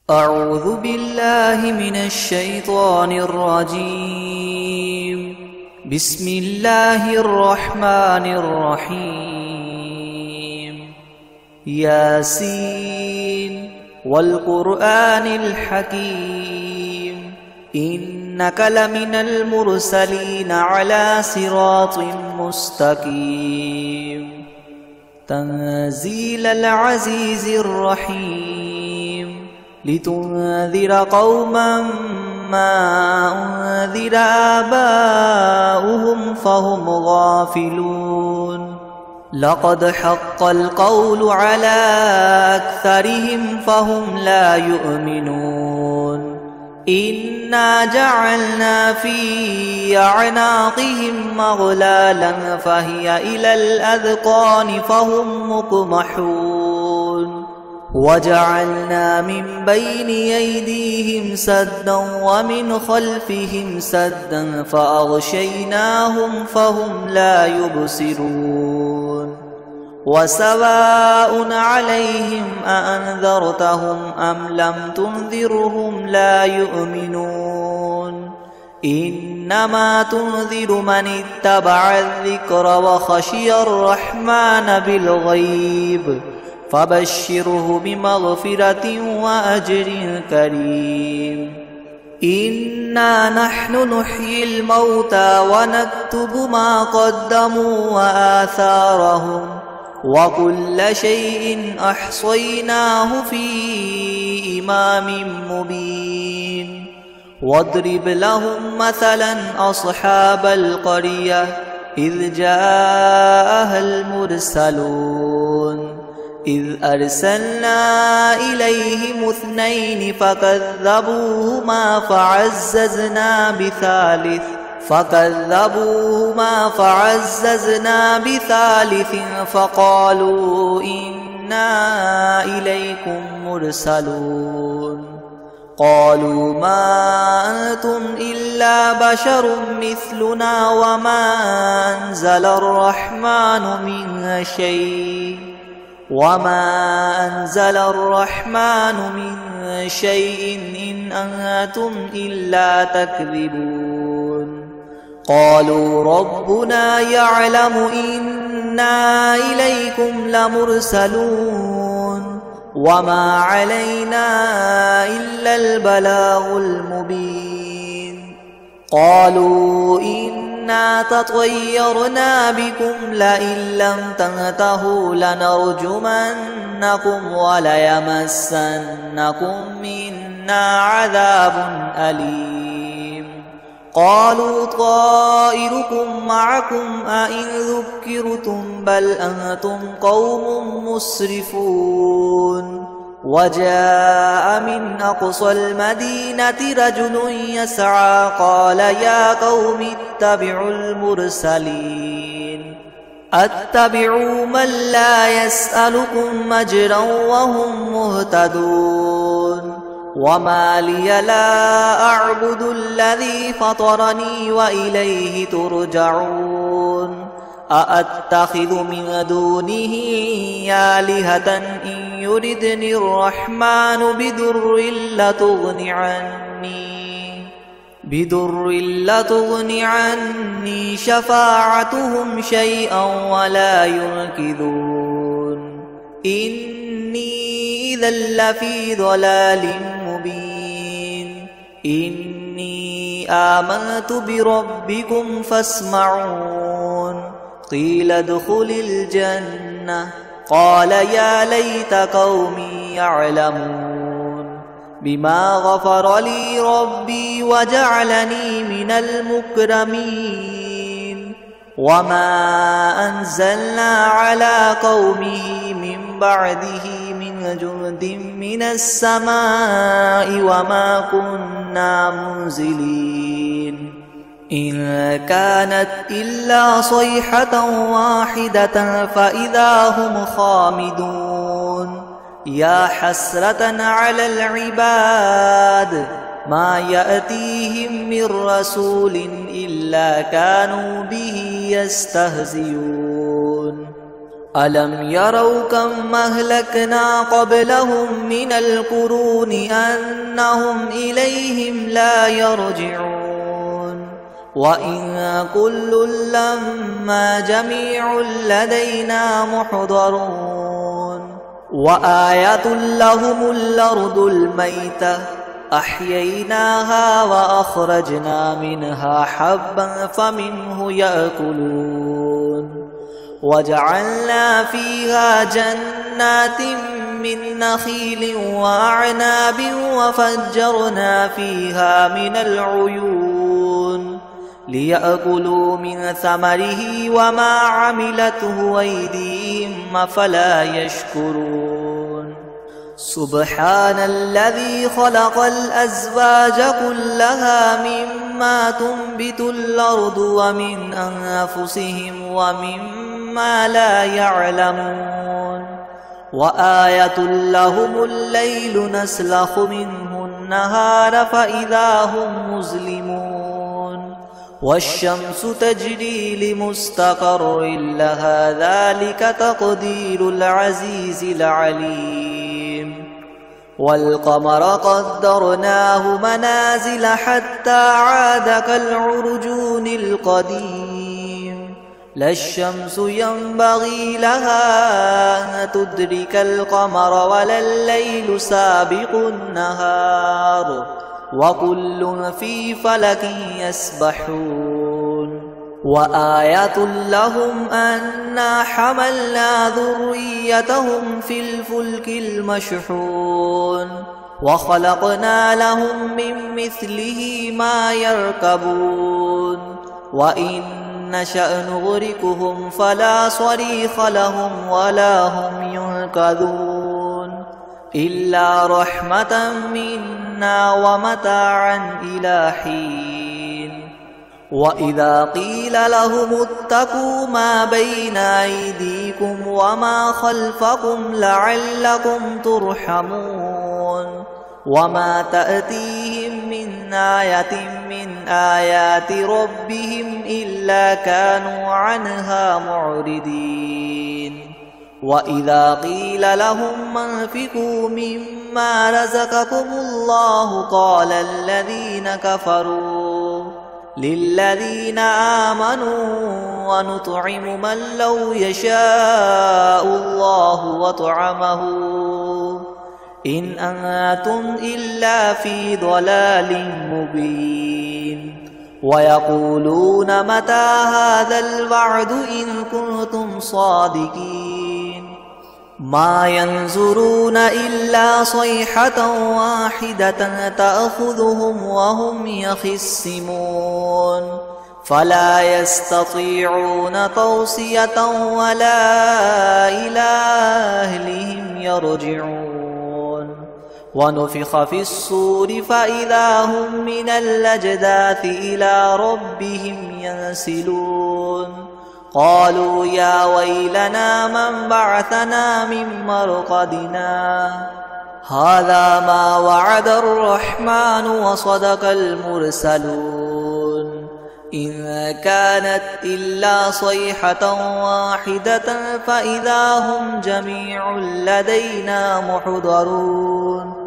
أعوذ بالله من الشيطان الرجيم. بسم الله الرحمن الرحيم. ياسين والقرآن الحكيم إنك لمن المرسلين على صراط مستقيم. تنزيل العزيز الرحيم لتنذر قوما ما أنذر آباؤهم فهم غافلون. لقد حق القول على أكثرهم فهم لا يؤمنون. إنا جعلنا في أعناقهم مغلالا فهي إلى الأذقان فهم مقمحون. وجعلنا من بين أيديهم سدا ومن خلفهم سدا فأغشيناهم فهم لا يبصرون. وسواء عليهم أأنذرتهم أم لم تنذرهم لا يؤمنون. إنما تنذر من اتبع الذكر وخشي الرحمن بالغيب فبشره بمغفرة وأجر كريم. إنا نحن نحيي الموتى ونكتب ما قدموا وآثارهم وكل شيء أحصيناه في إمام مبين. واضرب لهم مثلا أصحاب القرية إذ جاءها المرسلون إذ أرسلنا إليهم اثنين فكذبوهما فعززنا بثالث فقالوا إنا إليكم مرسلون. قالوا ما أنتم إلا بشر مثلنا وما أنزل الرحمن من شيء إن أنتم إلا تكذبون. قالوا ربنا يعلم إنا إليكم لمرسلون وما علينا إلا البلاغ المبين. قالوا إنا تطيرنا بكم لئن لم تنتهوا لنرجمنكم وليمسنكم منا عذاب أليم. قالوا طائركم معكم أئن ذكرتم بل أنتم قوم مسرفون. وجاء من أقصى المدينة رجل يسعى قال يا قوم اتبعوا المرسلين أتبعوا من لا يسألكم أجرا وهم مهتدون. وما لي لا أعبد الذي فطرني وإليه ترجعون. أأتخذ من دونه آلهة إن يردني الرحمن بضر لتغن عني شفاعتهم شيئا ولا ينقذون. إني إذا لفي ضلال مبين. إني آمنت بربكم فاسمعون. قيل ادخل الجنة قال يا ليت قومي يعلمون بما غفر لي ربي وجعلني من المكرمين. وما أنزلنا على قومه من بعده من جند من السماء وما كنا منزلين. إن كانت إلا صيحة واحدة فإذا هم خامدون. يا حسرة على العباد ما يأتيهم من رسول إلا كانوا به يستهزئون. ألم يروا كم أهلكنا قبلهم من القرون أنهم إليهم لا يرجعون وإن كل لما جميع لدينا محضرون وآية لهم الأرض الميتة أحييناها وأخرجنا منها حبا فمنه يأكلون وجعلنا فيها جنات من نخيل وأعناب وفجرنا فيها من العيون ليأكلوا من ثمره وما عملته أيديهم أفلا يشكرون سبحان الذي خلق الأزواج كلها مما تنبت الأرض ومن أنفسهم ومما لا يعلمون وآية لهم الليل نسلخ منه النهار فإذا هم مظلمون والشمس تجري لمستقر لها ذلك تقدير العزيز العليم والقمر قدرناه منازل حتى عاد كالعرجون القديم لا الشمس ينبغي لها أن تدرك القمر ولا الليل سابق النهار وكل في فلك يسبحون وآية لهم أنا حملنا ذريتهم في الفلك المشحون وخلقنا لهم من مثله ما يركبون وإن نشأ نغرقهم فلا صريخ لهم ولا هم ينقذون إلا رحمة منا ومتاعا إلى حين وإذا قيل لهم اتقوا ما بين أيديكم وما خلفكم لعلكم ترحمون وما تأتيهم من آية من آيات ربهم إلا كانوا عنها معرضين وإذا قيل لهم انفقوا مما رزقكم الله قال الذين كفروا للذين آمنوا ونطعم من لو يشاء الله وطعمه إن أنتم إلا في ضلال مبين ويقولون متى هذا الوعد إن كنتم صادقين ما ينظرون إلا صيحة واحدة تأخذهم وهم يخصمون فلا يستطيعون توصية ولا إلى أهلهم يرجعون ونفخ في الصور فإذا هم من الأجداث إلى ربهم ينسلون قالوا يا ويلنا من بعثنا من مرقدنا هذا ما وعد الرحمن وصدق المرسلون إن كانت إلا صيحة واحدة فإذا هم جميع لدينا محضرون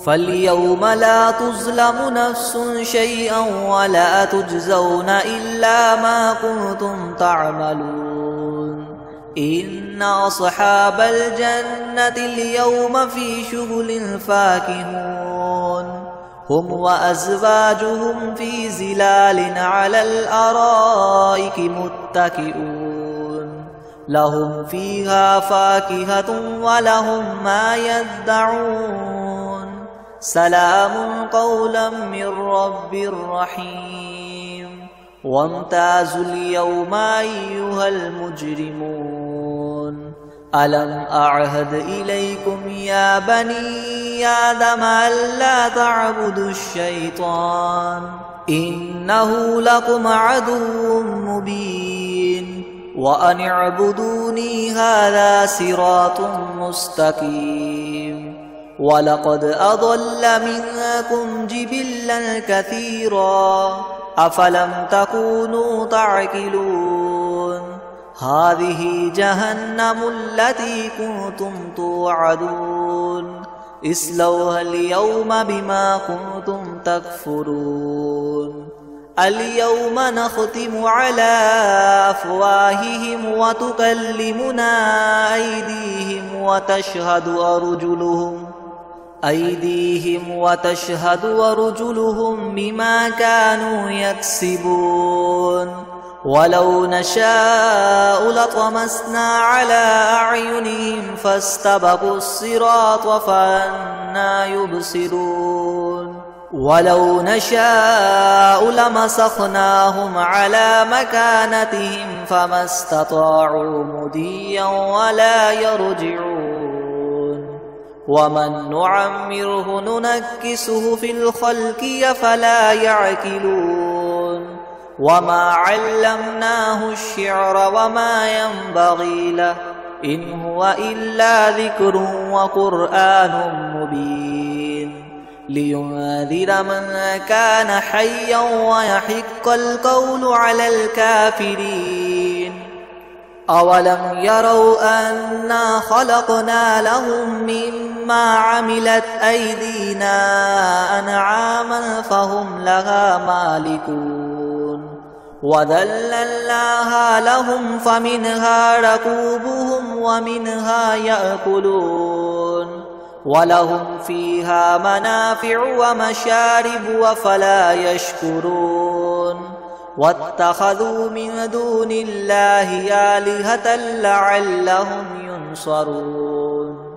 فاليوم لا تظلم نفس شيئا ولا تجزون إلا ما كنتم تعملون إن أصحاب الجنة اليوم في شغل فاكهون هم وأزواجهم في زلال على الأرائك متكئون لهم فيها فاكهة ولهم ما يدعون سلام قولا من رب رحيم وامتازوا اليوم أيها المجرمون ألم أعهد إليكم يا بني آدم ألا تعبدوا الشيطان إنه لكم عدو مبين وأن اعبدوني هذا صراط مستقيم ولقد أضل منكم جبلا كثيرا أفلم تكونوا تعقلون هذه جهنم التي كنتم توعدون اصلوها اليوم بما كنتم تكفرون اليوم نختم على أفواههم وتكلمنا أيديهم وتشهد أرجلهم بما كانوا يكسبون ولو نشاء لطمسنا على أعينهم فاستبقوا الصراط فأنى يبصرون ولو نشاء لمسخناهم على مكانتهم فما استطاعوا مضيا ولا يرجعون ومن نعمره ننكسه في الخلق أفلا يعقلون وما علمناه الشعر وما ينبغي له إن هو إلا ذكر وقرآن مبين لينذر من كان حيا ويحق القول على الكافرين أولم يروا أنا خلقنا لهم مما عملت أيدينا أنعاما فهم لها مالكون وذللناها لهم فمنها ركوبهم ومنها يأكلون ولهم فيها منافع ومشارب وفلا يشكرون واتخذوا من دون الله آلهة لعلهم ينصرون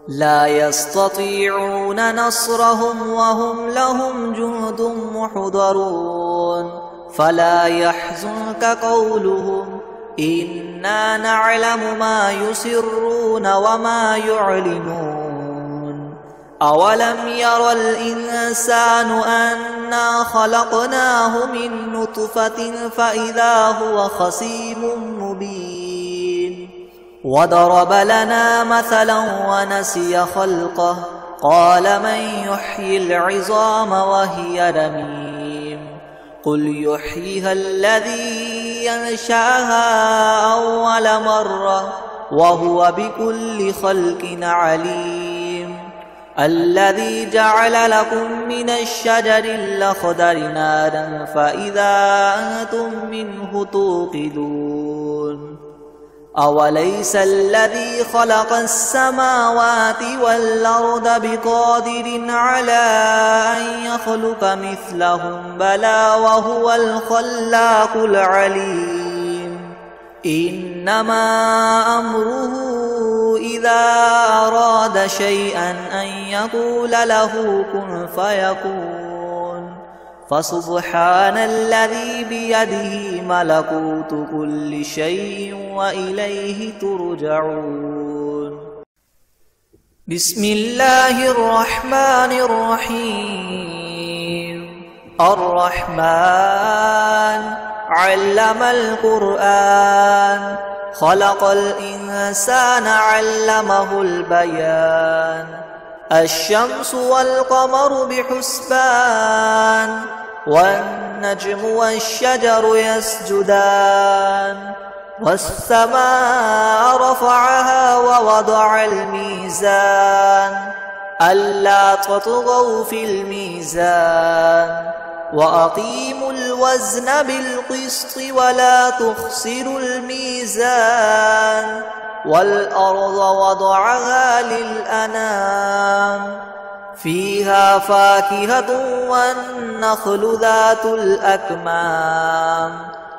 لا يستطيعون نصرهم وهم لهم جند محضرون فلا يحزنك قولهم إنا نعلم ما يسرون وما يعلنون أولم ير الإنسان أنا خلقناه من نطفة فإذا هو خصيم مبين وضرب لنا مثلا ونسي خلقه قال من يحيي العظام وهي رميم قل يحييها الذي ينشأها أول مرة وهو بكل خلق عليم الذي جعل لكم من الشجر الأخضر نارا فإذا أنتم منه توقدون أوليس الذي خلق السماوات والأرض بقادر على أن يخلق مثلهم بلى وهو الخلاق العليم إنما أمره إذا أراد شيئا أن يقول له كن فيكون فسبحان الذي بيده ملكوت كل شيء وإليه ترجعون بسم الله الرحمن الرحيم الرحمن علم القرآن خلق الإنسان علمه البيان الشمس والقمر بحسبان والنجم والشجر يسجدان والسماء رفعها ووضع الميزان ألا تطغوا في الميزان وأقيموا الوزن بالقسط ولا تخسروا الميزان والأرض وضعها للأنام فيها فاكهة والنخل ذات الأكمام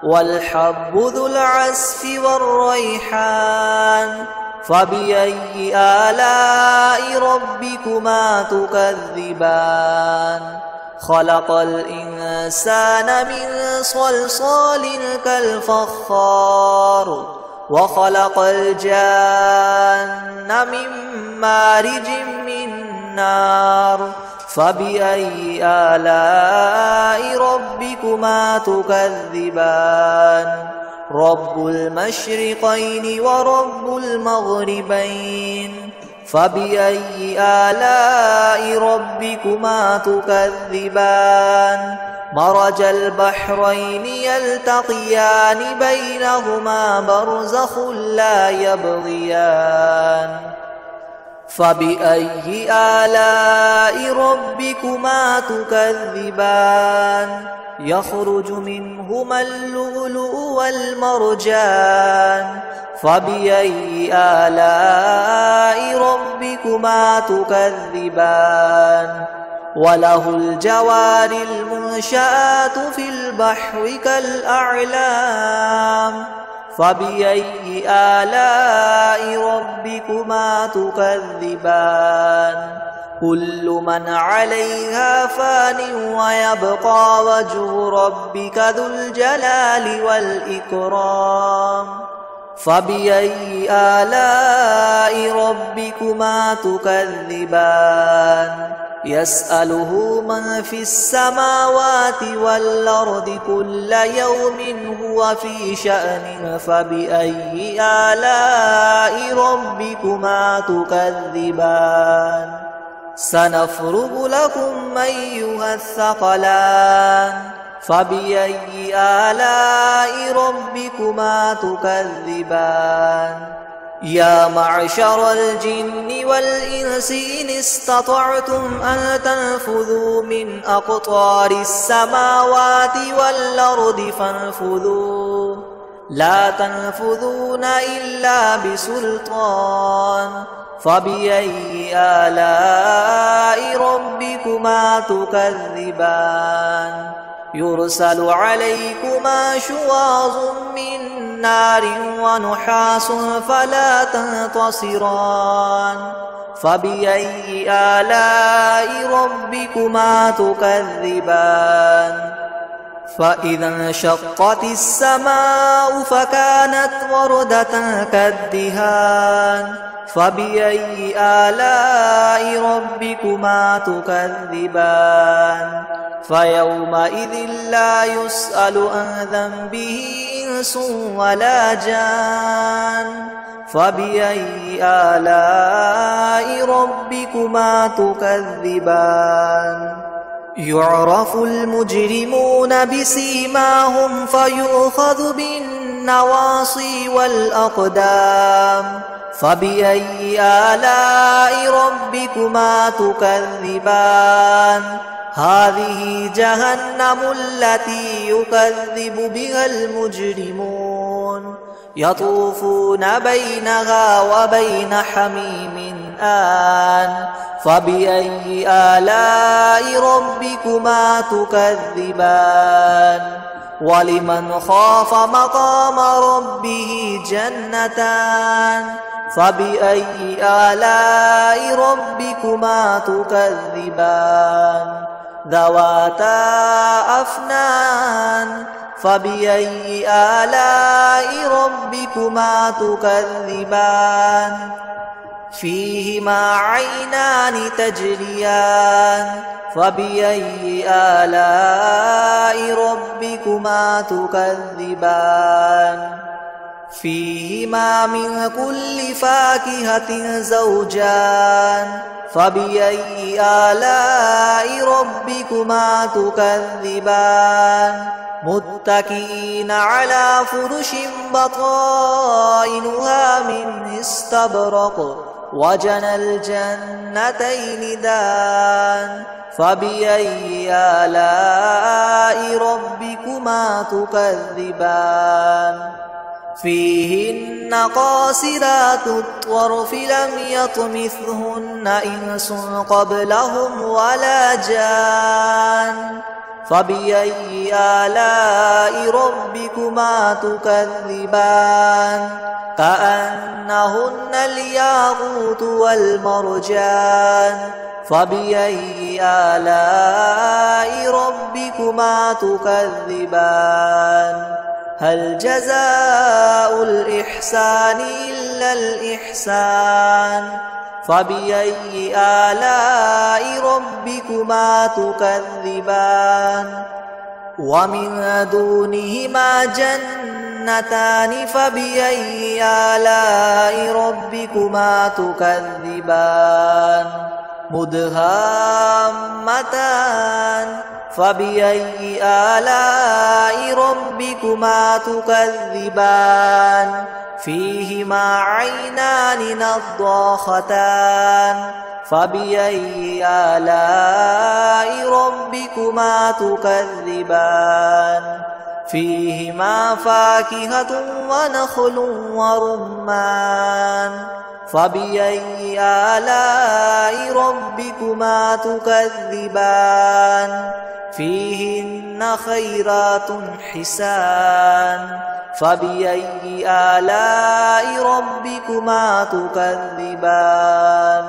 والحب ذو العصف والريحان فبأي آلاء ربكما تكذبان خلق الإنسان من صلصال كالفخار وخلق الجان من مارج من نار فبأي آلاء ربكما تكذبان رب المشرقين ورب المغربين فبأي آلاء ربكما تكذبان مرج البحرين يلتقيان بينهما برزخ لا يبغيان فبأي آلاء ربكما تكذبان يخرج منهما اللؤلؤ والمرجان فبأي آلاء ربكما تكذبان وله الجوار المنشآت في البحر كالأعلام فبأي آلاء ربكما تكذبان كل من عليها فان ويبقى وجه ربك ذو الجلال والإكرام فبأي آلاء ربكما تكذبان يسأله من في السماوات والأرض كل يوم هو في شأن فبأي آلاء ربكما تكذبان سنفرغ لكم أيها الثقلان فبأي آلاء ربكما تكذبان يا معشر الجن والإنس إن استطعتم أن تنفذوا من أقطار السماوات والأرض فانفذوا لا تنفذون إلا بسلطان فبأي آلاء ربكما تكذبان يرسل عليكما شواظ من نار ونحاس فلا تنتصران فبأي آلاء ربكما تكذبان فإذا انشقت السماء فكانت وردة كالدهان فبأي آلاء ربكما تكذبان فيومئذ لا يسأل عن ذنبه إنس ولا جان فبأي آلاء ربكما تكذبان يعرف المجرمون بسيماهم فيؤخذ بالنواصي والأقدام فبأي آلاء ربكما تكذبان هذه جهنم التي يكذب بها المجرمون يطوفون بينها وبين حميم آن فبأي آلاء ربكما تكذبان ولمن خاف مقام ربه جنتان فبأي آلاء ربكما تكذبان ذواتا أفنان فبأي آلاء ربكما تكذبان فيهما عينان تجريان فبأي آلاء ربكما تكذبان فيهما من كل فاكهة زوجان فبأي آلاء ربكما تكذبان متكئين على فرش بطائنها من استبرق وجنى الجنتين دان فبأي آلاء ربكما تكذبان فيهن قاصرات الطرف لم يطمثهن إنس قبلهم ولا جان فبأي آلاء ربكما تكذبان كأنهن الياقوت والمرجان فبأي آلاء ربكما تكذبان هل جزاء الإحسان إلا الإحسان فبأي آلاء ربكما تكذبان ومن دونهما جنتان جنتان فبأي آلاء ربكما تكذبان مدهامتان فبأي آلاء ربكما تكذبان فيهما عينان نضاختان فبأي آلاء ربكما تكذبان فيهما فاكهة ونخل ورمان فبأي آلاء ربكما تكذبان فيهن خيرات حسان فبأي آلاء ربكما تكذبان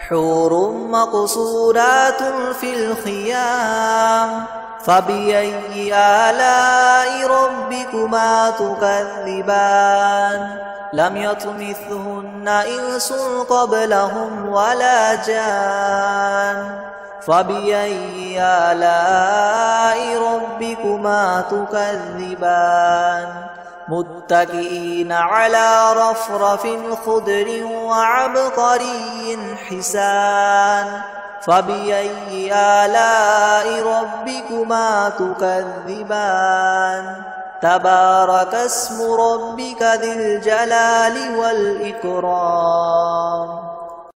حور مقصورات في الخيام فبأي آلاء ربكما تكذبان لم يطمثهن إنس قبلهم ولا جان فبأي آلاء ربكما تكذبان متكئين على رفرف خضر وعبقري حسان فبأي آلاء ربكما تكذبان تبارك اسم ربك ذي الجلال والإكرام